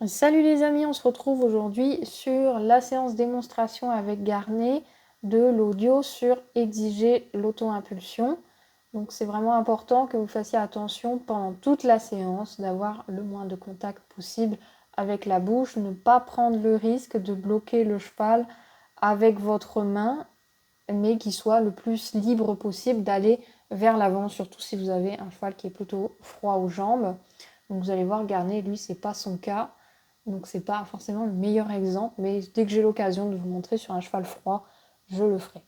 Salut les amis, on se retrouve aujourd'hui sur la séance démonstration avec Garnet de l'audio sur exiger l'auto-impulsion. Donc c'est vraiment important que vous fassiez attention pendant toute la séance d'avoir le moins de contact possible avec la bouche, ne pas prendre le risque de bloquer le cheval avec votre main, mais qu'il soit le plus libre possible d'aller vers l'avant, surtout si vous avez un cheval qui est plutôt froid aux jambes. Donc vous allez voir, Garnet, lui, c'est pas son cas. Donc c'est pas forcément le meilleur exemple, mais dès que j'ai l'occasion de vous montrer sur un cheval froid, je le ferai.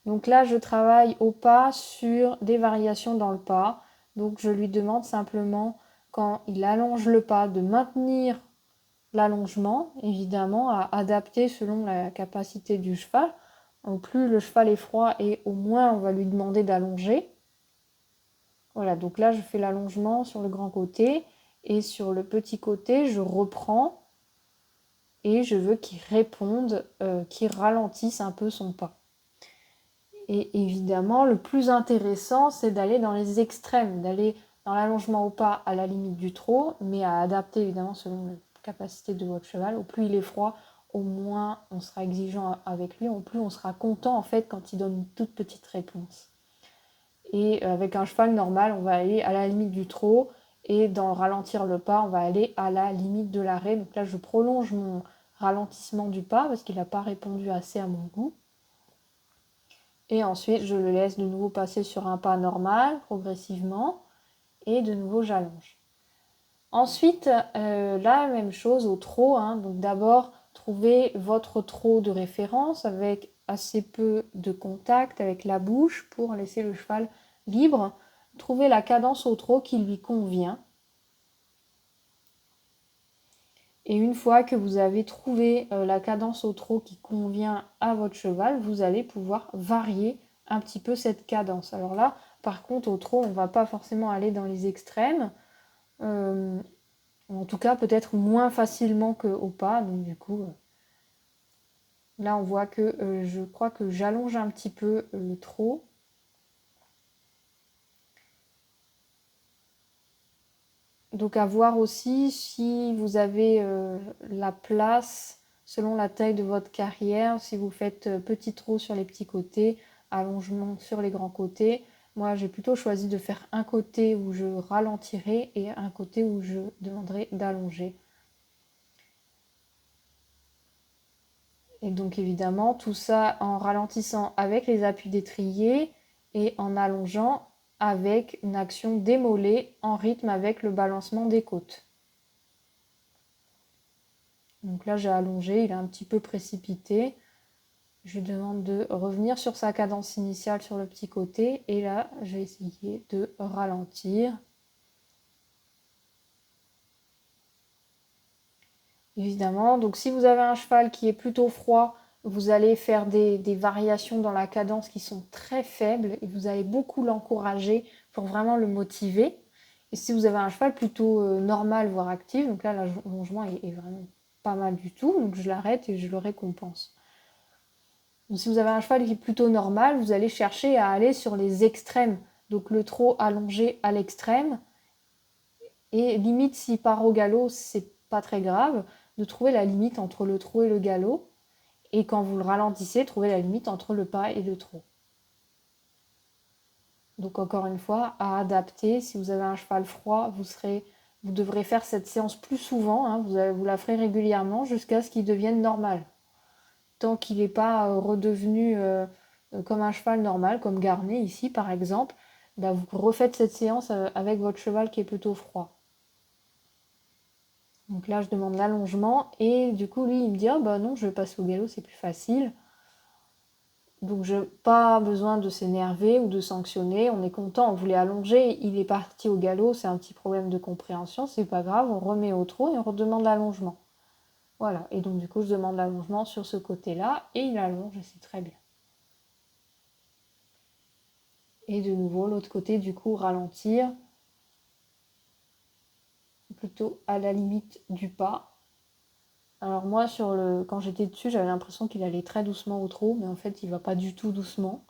Donc là, je travaille au pas sur des variations dans le pas. Donc je lui demande simplement, quand il allonge le pas, de maintenir l'allongement, évidemment, à adapter selon la capacité du cheval. Au plus le cheval est froid et au moins on va lui demander d'allonger. Voilà, donc là je fais l'allongement sur le grand côté et sur le petit côté, je reprends et je veux qu'il réponde, qu'il ralentisse un peu son pas. Et évidemment, le plus intéressant, c'est d'aller dans les extrêmes, d'aller dans l'allongement au pas à la limite du trot, mais à adapter évidemment selon la capacité de votre cheval. Au plus il est froid, au moins on sera exigeant avec lui, au plus on sera content en fait quand il donne une toute petite réponse. Et avec un cheval normal, on va aller à la limite du trot, et dans ralentir le pas, on va aller à la limite de l'arrêt. Donc là, je prolonge mon ralentissement du pas parce qu'il n'a pas répondu assez à mon goût. Et ensuite, je le laisse de nouveau passer sur un pas normal, progressivement, et de nouveau, j'allonge. Ensuite, la même chose au trot. Donc d'abord, trouvez votre trot de référence avec assez peu de contact avec la bouche pour laisser le cheval libre. Trouvez la cadence au trot qui lui convient. Et une fois que vous avez trouvé la cadence au trot qui convient à votre cheval, vous allez pouvoir varier un petit peu cette cadence. Alors là, par contre, au trot, on ne va pas forcément aller dans les extrêmes. En tout cas, peut-être moins facilement qu'au pas. Donc du coup, là, on voit que je crois que j'allonge un petit peu le trot. Donc à voir aussi si vous avez la place selon la taille de votre carrière, si vous faites petit trot sur les petits côtés, allongement sur les grands côtés. Moi, j'ai plutôt choisi de faire un côté où je ralentirai et un côté où je demanderai d'allonger. Et donc évidemment, tout ça en ralentissant avec les appuis d'étrier et en allongeant avec une action démolée en rythme avec le balancement des côtes. Donc là, j'ai allongé, il est un petit peu précipité. Je lui demande de revenir sur sa cadence initiale sur le petit côté. Et là, j'ai essayé de ralentir. Évidemment, donc si vous avez un cheval qui est plutôt froid, vous allez faire des variations dans la cadence qui sont très faibles et vous allez beaucoup l'encourager pour vraiment le motiver. Et si vous avez un cheval plutôt normal, voire actif, donc là, l'allongement est vraiment pas mal du tout, donc je l'arrête et je le récompense. Donc, si vous avez un cheval qui est plutôt normal, vous allez chercher à aller sur les extrêmes. Donc le trot allongé à l'extrême. Et limite, s'il part au galop, c'est pas très grave. De trouver la limite entre le trot et le galop. Et quand vous le ralentissez, trouver la limite entre le pas et le trot. Donc encore une fois, à adapter. Si vous avez un cheval froid, vous devrez faire cette séance plus souvent. Vous la ferez régulièrement jusqu'à ce qu'il devienne normal. Tant qu'il n'est pas redevenu comme un cheval normal, comme Garnet ici par exemple, bah, vous refaites cette séance avec votre cheval qui est plutôt froid. Donc là, je demande l'allongement et du coup, lui, il me dit ah bah non, je vais passer au galop, c'est plus facile. Donc, je pas besoin de s'énerver ou de sanctionner. On est content, on voulait allonger, il est parti au galop, c'est un petit problème de compréhension, c'est pas grave, on remet au trot et on redemande l'allongement. Voilà, et donc du coup, je demande l'allongement sur ce côté-là et il allonge et c'est très bien. Et de nouveau, l'autre côté, du coup, ralentir, plutôt à la limite du pas. Alors moi, quand j'étais dessus, j'avais l'impression qu'il allait très doucement au trot, mais en fait, il va pas du tout doucement.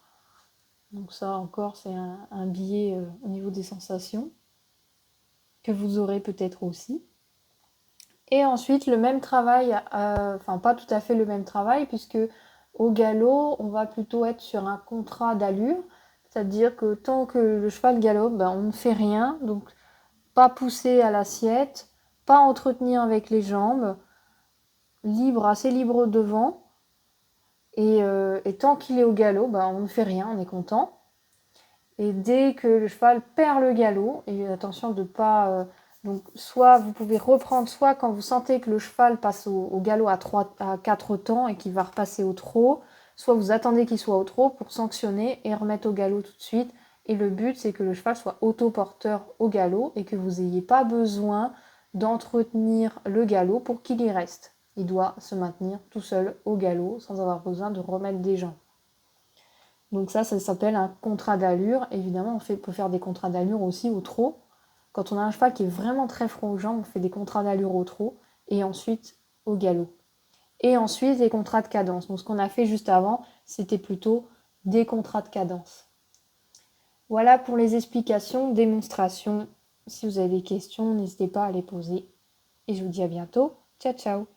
Donc ça, encore, c'est un biais au niveau des sensations, que vous aurez peut-être aussi. Et ensuite, le même travail, enfin pas tout à fait le même travail, puisque au galop, on va plutôt être sur un contrat d'allure, c'est-à-dire que tant que le cheval galope, ben, on ne fait rien, donc pas pousser à l'assiette, pas entretenir avec les jambes, libre, assez libre devant, et tant qu'il est au galop, ben, on ne fait rien, on est content. Et dès que le cheval perd le galop, et attention de pas. Donc, soit vous pouvez reprendre, soit quand vous sentez que le cheval passe au galop à 4 temps et qu'il va repasser au trot, soit vous attendez qu'il soit au trot pour sanctionner et remettre au galop tout de suite. Et le but, c'est que le cheval soit autoporteur au galop et que vous n'ayez pas besoin d'entretenir le galop pour qu'il y reste. Il doit se maintenir tout seul au galop sans avoir besoin de remettre des jambes. Donc ça s'appelle un contrat d'allure. Évidemment, peut faire des contrats d'allure aussi au trot. Quand on a un cheval qui est vraiment très froid aux jambes, on fait des contrats d'allure au trot et ensuite au galop. Et ensuite des contrats de cadence. Donc ce qu'on a fait juste avant, c'était plutôt des contrats de cadence. Voilà pour les explications, démonstrations. Si vous avez des questions, n'hésitez pas à les poser. Et je vous dis à bientôt. Ciao ciao.